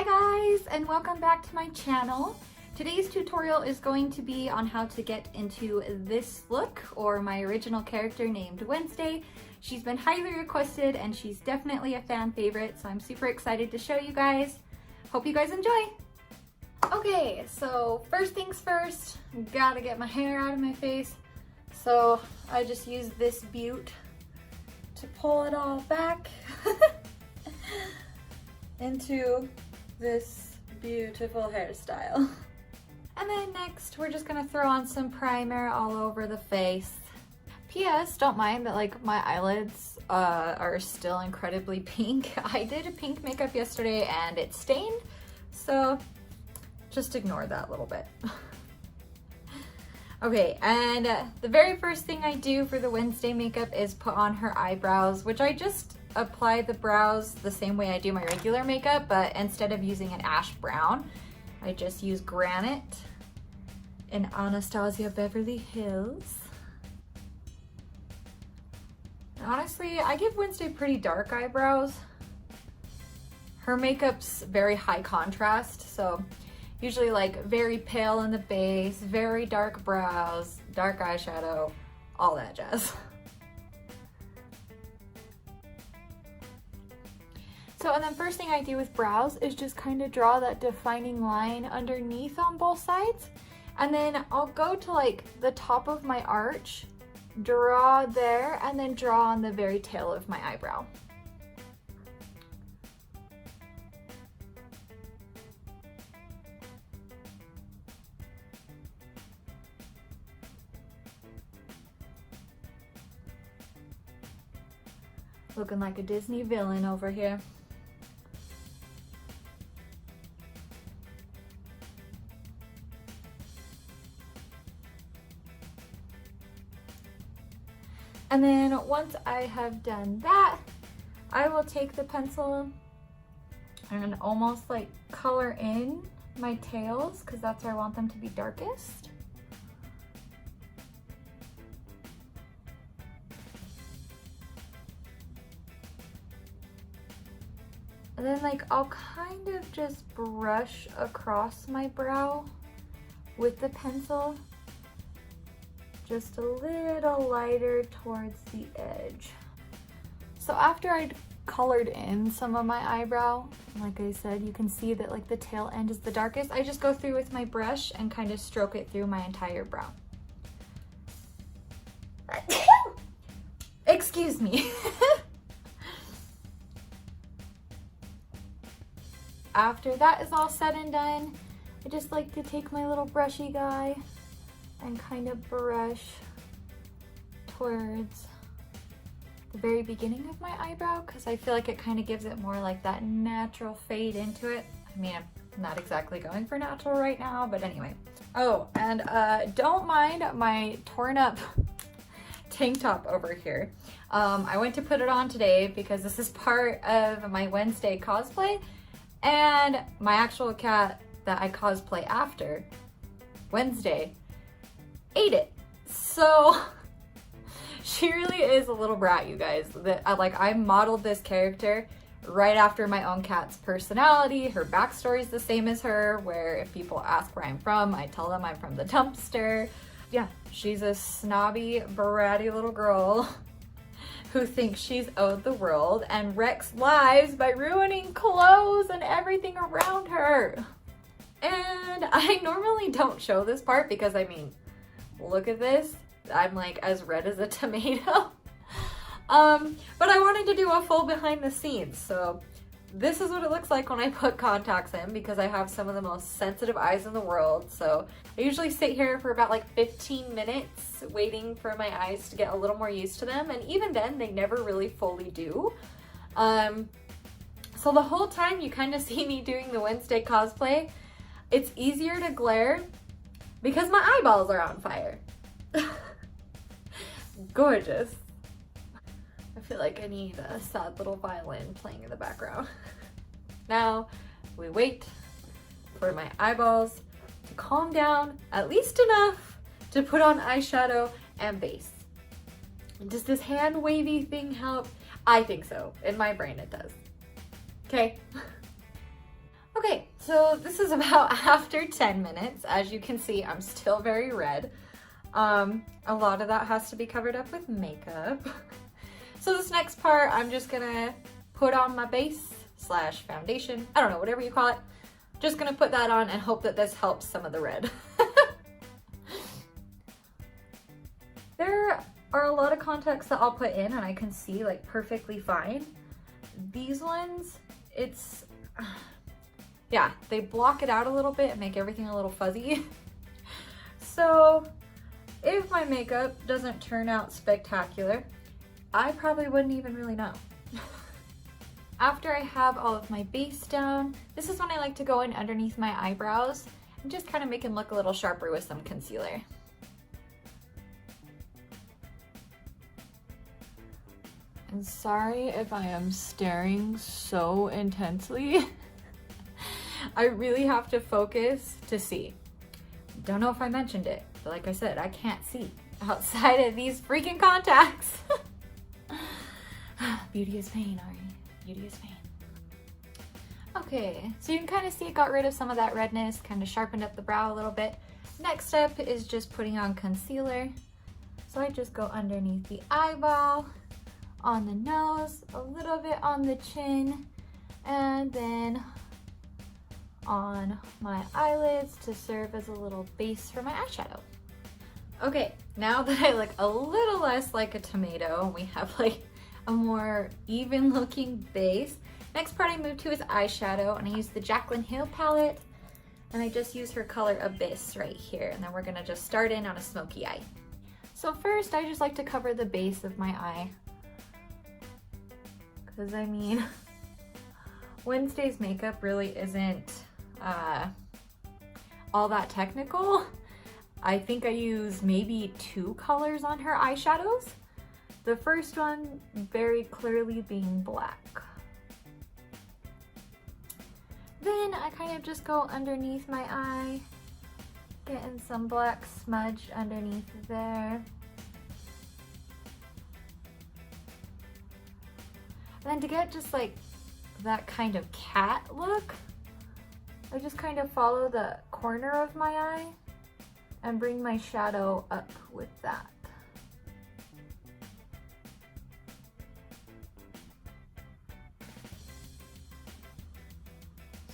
Hi guys, and welcome back to my channel. Today's tutorial is going to be on how to get into this look, or my original character named Wednesday. She's been highly requested and she's definitely a fan favorite, so I'm super excited to show you guys. Hope you guys enjoy. Okay, so first things first, gotta get my hair out of my face. So I just use this butte to pull it all back into this beautiful hairstyle. And then next, we're just gonna throw on some primer all over the face. P.S. Don't mind that like my eyelids are still incredibly pink. I did a pink makeup yesterday and it stained, so just ignore that a little bit. Okay, and the very first thing I do for the Wednesday makeup is put on her eyebrows, which I just apply the brows the same way I do my regular makeup, but instead of using an ash brown, I just use Granite in Anastasia Beverly Hills. And honestly, I give Wednesday pretty dark eyebrows. Her makeup's very high contrast, so usually like very pale in the base, very dark brows, dark eyeshadow, all that jazz. So, and then first thing I do with brows is just kind of draw that defining line underneath on both sides. And then I'll go to like the top of my arch, draw there, and then draw on the very tail of my eyebrow. Looking like a Disney villain over here. And then once I have done that, I will take the pencil and almost like color in my tails, because that's where I want them to be darkest. And then like I'll kind of just brush across my brow with the pencil, just a little lighter towards the edge. So after I'd colored in some of my eyebrow, like I said, you can see that like the tail end is the darkest. I just go through with my brush and kind of stroke it through my entire brow. Excuse me. After that is all said and done, I just like to take my little brushy guy and kind of brush towards the very beginning of my eyebrow, because I feel like it kind of gives it more like that natural fade into it. I mean, I'm not exactly going for natural right now, but anyway. Oh, and don't mind my torn up tank top over here. I went to put it on today because this is part of my Wednesday cosplay, and my actual cat that I cosplay after, Wednesday, ate it. So she really is a little brat, you guys. I modeled this character right after my own cat's personality. Her backstory is the same as her, where if people ask where I'm from, I tell them I'm from the dumpster. Yeah, she's a snobby, bratty little girl who thinks she's owed the world and wrecks lives by ruining clothes and everything around her. And I normally don't show this part because, I mean, look at this. I'm like as red as a tomato. But I wanted to do a full behind the scenes. So this is what it looks like when I put contacts in, because I have some of the most sensitive eyes in the world. So I usually sit here for about like 15 minutes waiting for my eyes to get a little more used to them. And even then, they never really fully do. So the whole time you kind of see me doing the Wednesday cosplay, it's easier to glare because my eyeballs are on fire. Gorgeous. I feel like I need a sad little violin playing in the background. Now we wait for my eyeballs to calm down at least enough to put on eyeshadow and base. Does this hand wavy thing help? I think so. In my brain it does. Okay. Okay, so this is about after 10 minutes. As you can see, I'm still very red. A lot of that has to be covered up with makeup. So this next part, I'm just gonna put on my base slash foundation. I don't know, whatever you call it. Just gonna put that on and hope that this helps some of the red. There are a lot of contacts that I'll put in and I can see like perfectly fine. These ones, it's, yeah, they block it out a little bit and make everything a little fuzzy. So if my makeup doesn't turn out spectacular, I probably wouldn't even really know. After I have all of my base down, this is when I like to go in underneath my eyebrows and just kind of make them look a little sharper with some concealer. And sorry if I am staring so intensely. I really have to focus to see. Don't know if I mentioned it, but like I said, I can't see outside of these freaking contacts. Beauty is pain, Ari. Beauty is pain. Okay, so you can kind of see it got rid of some of that redness, kind of sharpened up the brow a little bit. Next step is just putting on concealer. So I just go underneath the eyeball, on the nose, a little bit on the chin, and then on my eyelids to serve as a little base for my eyeshadow. Okay, now that I look a little less like a tomato, we have like a more even looking base. Next part I move to is eyeshadow, and I use the Jaclyn Hill palette, and I just use her color Abyss right here, and then we're gonna just start in on a smoky eye. So first I just like to cover the base of my eye, because I mean, Wednesday's makeup really isn't all that technical. I think I use maybe 2 colors on her eyeshadows. The first one very clearly being black. Then I kind of just go underneath my eye, getting some black smudge underneath there. And then to get just like that kind of cat look, I just kind of follow the corner of my eye and bring my shadow up with that.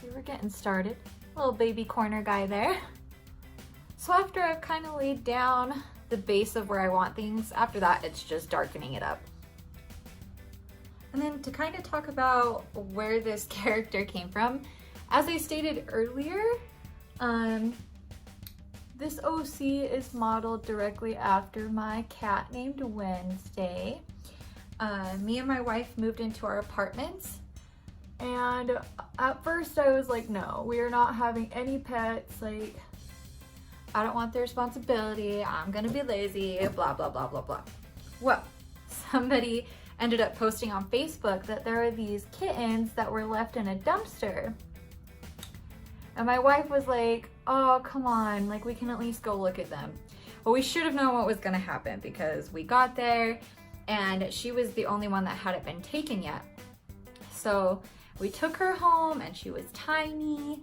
So we're getting started. Little baby corner guy there. So after I've kind of laid down the base of where I want things, after that it's just darkening it up. And then to kind of talk about where this character came from, as I stated earlier, this OC is modeled directly after my cat named Wednesday. Me and my wife moved into our apartments, and at first I was like, no, we are not having any pets. Like, I don't want the responsibility. I'm gonna be lazy, blah, blah, blah, blah, blah. Well, somebody ended up posting on Facebook that there are these kittens that were left in a dumpster. And my wife was like, oh, come on, like we can at least go look at them. Well, we should have known what was gonna happen, because we got there and she was the only one that hadn't been taken yet. So we took her home, and she was tiny,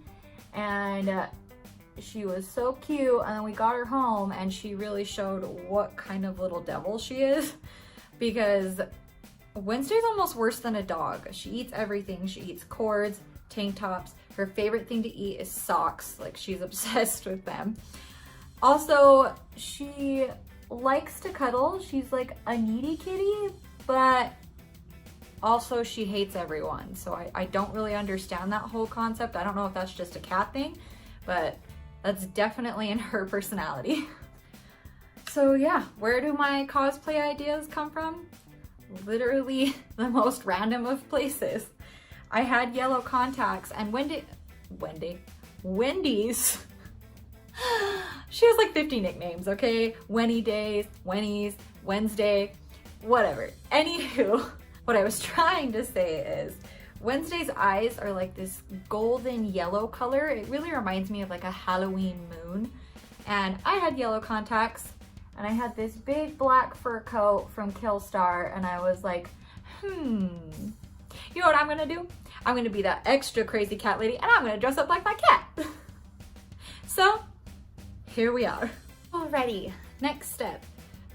and she was so cute, and then we got her home and she really showed what kind of little devil she is, because Wednesday's almost worse than a dog. She eats everything. She eats cords, tank tops. Her favorite thing to eat is socks. Like, she's obsessed with them. Also, she likes to cuddle. She's like a needy kitty, but also she hates everyone. So I don't really understand that whole concept. I don't know if that's just a cat thing, but that's definitely in her personality. So yeah, where do my cosplay ideas come from? Literally the most random of places. I had yellow contacts, and Wendy's, she has like 50 nicknames, okay? Wenny Days, Wenny's, Wednesday, whatever. Anywho, what I was trying to say is Wednesday's eyes are like this golden yellow color. It really reminds me of like a Halloween moon. And I had yellow contacts, and I had this big black fur coat from Killstar, and I was like, You know what I'm gonna do? I'm gonna be that extra crazy cat lady and I'm gonna dress up like my cat. So here we are. Alrighty, next step.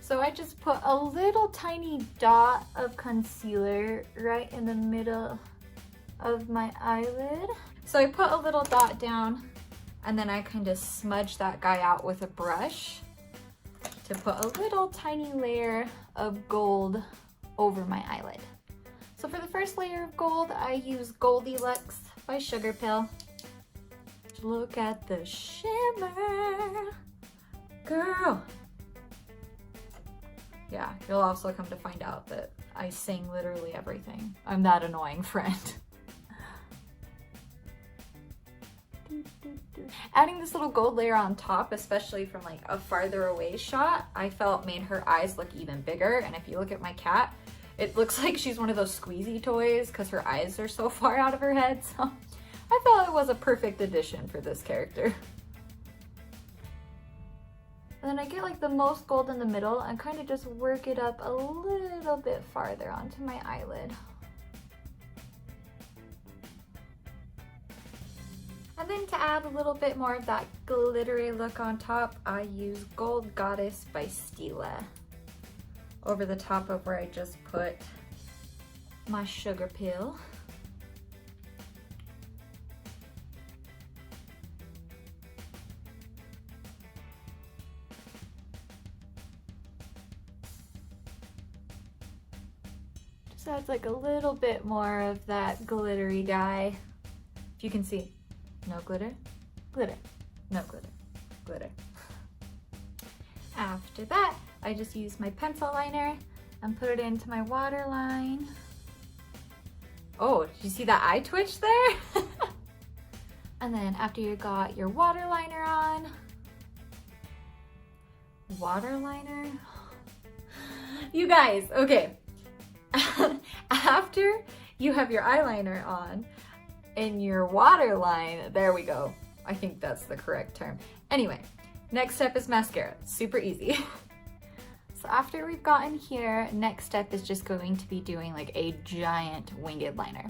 So I just put a little tiny dot of concealer right in the middle of my eyelid. So I put a little dot down and then I kind of smudge that guy out with a brush to put a little tiny layer of gold over my eyelid. So for the first layer of gold, I use Goldilux by Sugarpill. Look at the shimmer, girl. Yeah, you'll also come to find out that I sing literally everything. I'm that annoying friend. Adding this little gold layer on top, especially from like a farther away shot, I felt made her eyes look even bigger. And if you look at my cat, it looks like she's one of those squeezy toys because her eyes are so far out of her head. So I felt it was a perfect addition for this character. And then I get like the most gold in the middle and kind of just work it up a little bit farther onto my eyelid. And then to add a little bit more of that glittery look on top, I use Gold Goddess by Stila over the top of where I just put my Sugarpill. Just adds like a little bit more of that glittery guy. If you can see. No glitter, glitter, no glitter, glitter. After that, I just use my pencil liner and put it into my waterline. Oh, did you see that eye twitch there? And then after you got your waterliner on, waterliner? You guys, okay. After you have your eyeliner on, in your waterline, there we go. I think that's the correct term. Anyway, next step is mascara. Super easy. So after we've gotten here, next step is just going to be doing like a giant winged liner.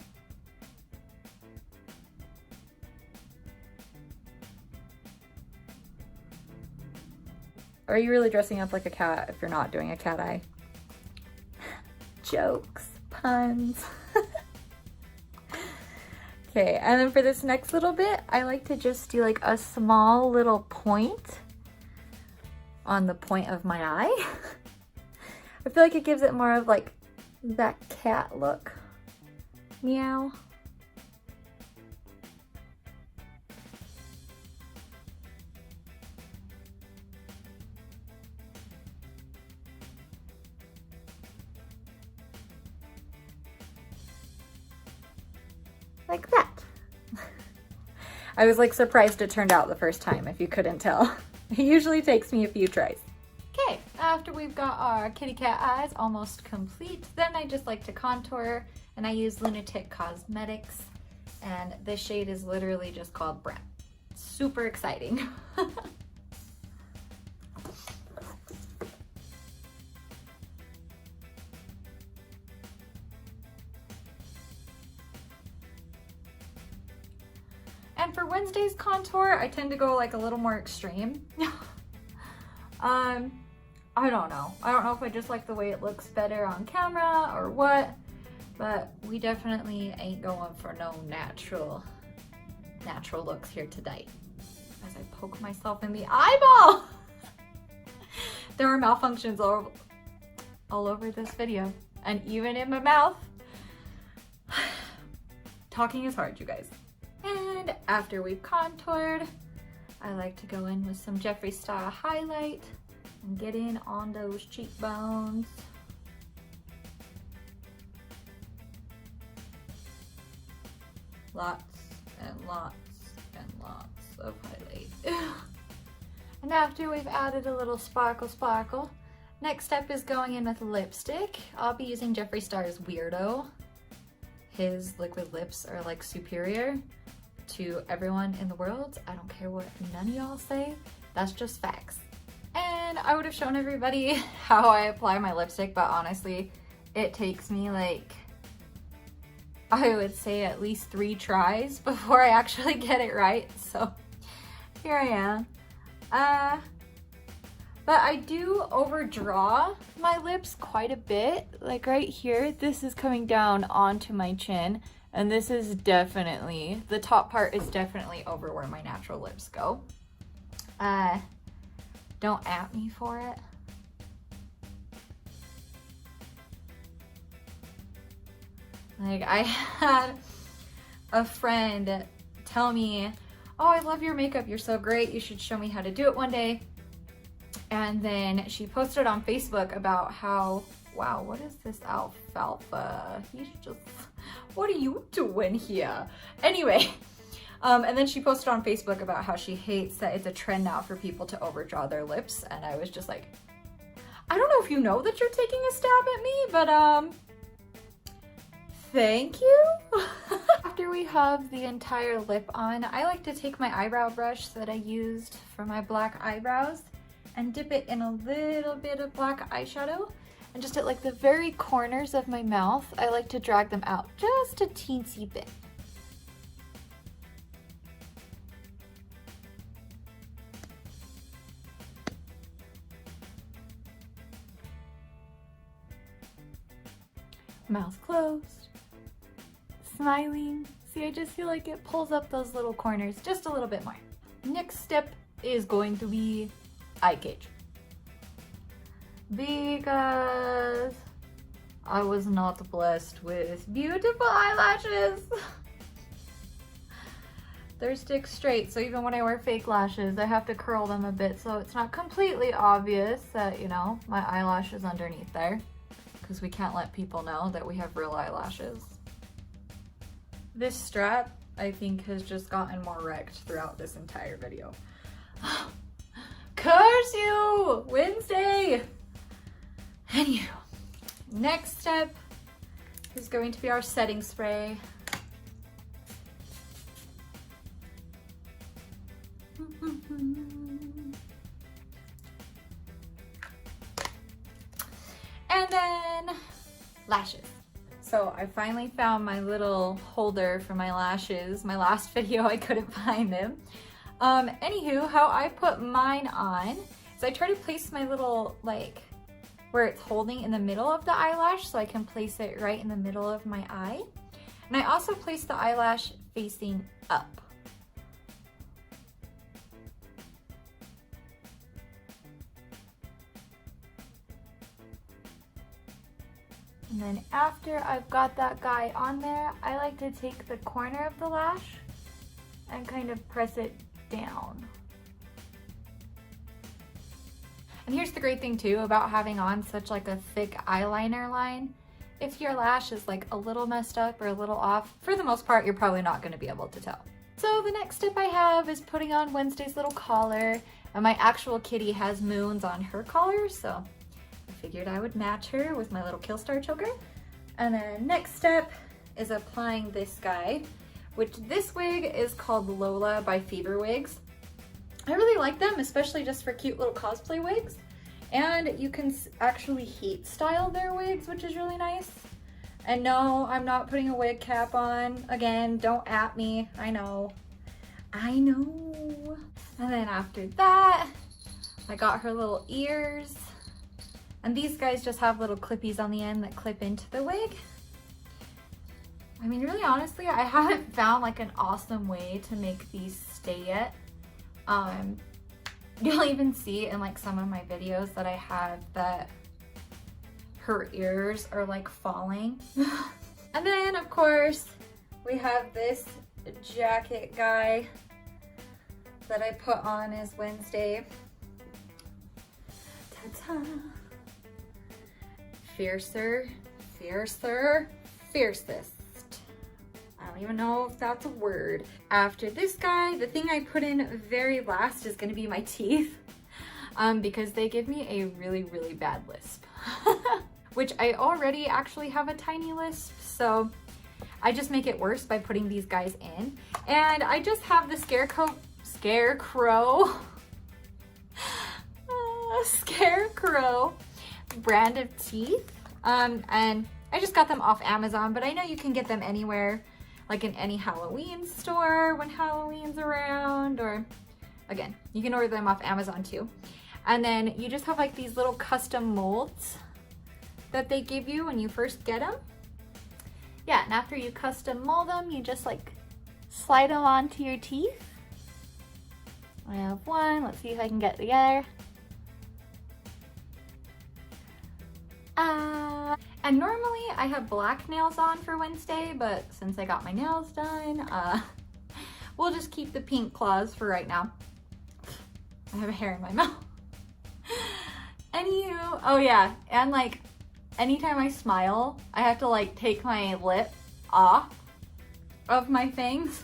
Are you really dressing up like a cat if you're not doing a cat eye? Jokes, puns. Okay, and then for this next little bit, I like to just do like a small little point on the point of my eye. I feel like it gives it more of like that cat look. Meow. Like that. I was like surprised it turned out the first time, if you couldn't tell. It usually takes me a few tries. Okay, after we've got our kitty cat eyes almost complete, then I just like to contour, and I use Lunatic Cosmetics, and this shade is literally just called Brown. Super exciting. And for Wednesday's contour, I tend to go like a little more extreme. I don't know. I don't know if I just like the way it looks better on camera or what, but we definitely ain't going for no natural looks here today. As I poke myself in the eyeball. There are malfunctions all over this video, and even in my mouth. Talking is hard, you guys. And after we've contoured, I like to go in with some Jeffree Star highlight and get in on those cheekbones. Lots and lots and lots of highlight. And after we've added a little sparkle, next step is going in with lipstick. I'll be using Jeffree Star's Weirdo. His liquid lips are like superior to everyone in the world. I don't care what none of y'all say, that's just facts. And I would have shown everybody how I apply my lipstick, but honestly, it takes me like, I would say at least 3 tries before I actually get it right. So here I am. But I do overdraw my lips quite a bit. Like right here, this is coming down onto my chin. And this is definitely, the top part is definitely over where my natural lips go. Don't at me for it. Like I had a friend tell me, oh, I love your makeup, you're so great, you should show me how to do it one day. And then she posted on Facebook about how, wow, what is this alfalfa? He's just, what are you doing here? Anyway, and then she posted on Facebook about how she hates that it's a trend now for people to overdraw their lips. And I was just like, I don't know if you know that you're taking a stab at me, but thank you. After we have the entire lip on, I like to take my eyebrow brush that I used for my black eyebrows and dip it in a little bit of black eyeshadow. And just at like the very corners of my mouth, I like to drag them out just a teensy bit. Mouth closed, smiling. See, I just feel like it pulls up those little corners just a little bit more. Next step is going to be eye cage. Because I was not blessed with beautiful eyelashes. They're stick straight, so even when I wear fake lashes, I have to curl them a bit so it's not completely obvious that, you know, my eyelash is underneath there. Because we can't let people know that we have real eyelashes. This strap, I think, has just gotten more wrecked throughout this entire video. Curse you! Wednesday! Anywho, next step is going to be our setting spray. And then lashes. So I finally found my little holder for my lashes. My last video I couldn't find them. Anywho, how I put mine on is I try to place my little, like, where it's holding in the middle of the eyelash so I can place it right in the middle of my eye. And I also place the eyelash facing up. And then after I've got that guy on there, I like to take the corner of the lash and kind of press it down. And here's the great thing too about having on such like a thick eyeliner line. If your lash is like a little messed up or a little off, for the most part, you're probably not gonna be able to tell. So the next step I have is putting on Wednesday's little collar. And my actual kitty has moons on her collar, so I figured I would match her with my little Killstar choker. And then next step is applying this guy, which this wig is called Lola by Fever Wigs. I really like them, especially just for cute little cosplay wigs. And you can actually heat style their wigs, which is really nice. And no, I'm not putting a wig cap on. Again, don't at me, I know. I know. And then after that, I got her little ears. And these guys just have little clippies on the end that clip into the wig. I mean, really honestly, I haven't found like an awesome way to make these stay yet. You'll even see in like some of my videos that I have that her ears are like falling. And then of course, we have this jacket guy that I put on as Wednesday. Ta-ta. Fiercer, fiercer, fiercest. I don't even know if that's a word. After this guy, the thing I put in very last is gonna be my teeth, because they give me a really, really bad lisp. Which I already actually have a tiny lisp, so I just make it worse by putting these guys in. And I just have the Scarecrow brand of teeth. And I just got them off Amazon, but I know you can get them anywhere, like in any Halloween store when Halloween's around, or again, you can order them off Amazon too. And then you just have like these little custom molds that they give you when you first get them. Yeah, and after you custom mold them, you just like slide them onto your teeth. I have one, let's see if I can get it together. And normally I have black nails on for Wednesday, but since I got my nails done, we'll just keep the pink claws for right now. I have a hair in my mouth. Anywho, oh yeah, and like anytime I smile, I have to like take my lip off of my fangs.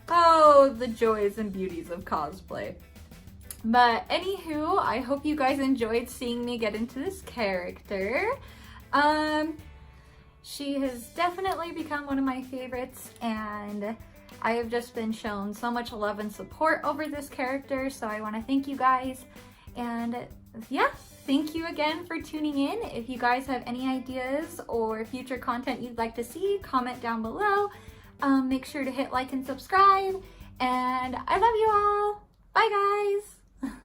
Oh, the joys and beauties of cosplay. But anywho, I hope you guys enjoyed seeing me get into this character. She has definitely become one of my favorites, and I have just been shown so much love and support over this character, so I want to thank you guys. And yeah, thank you again for tuning in. If you guys have any ideas or future content you'd like to see, comment down below. Make sure to hit like and subscribe, and I love you all. Bye guys.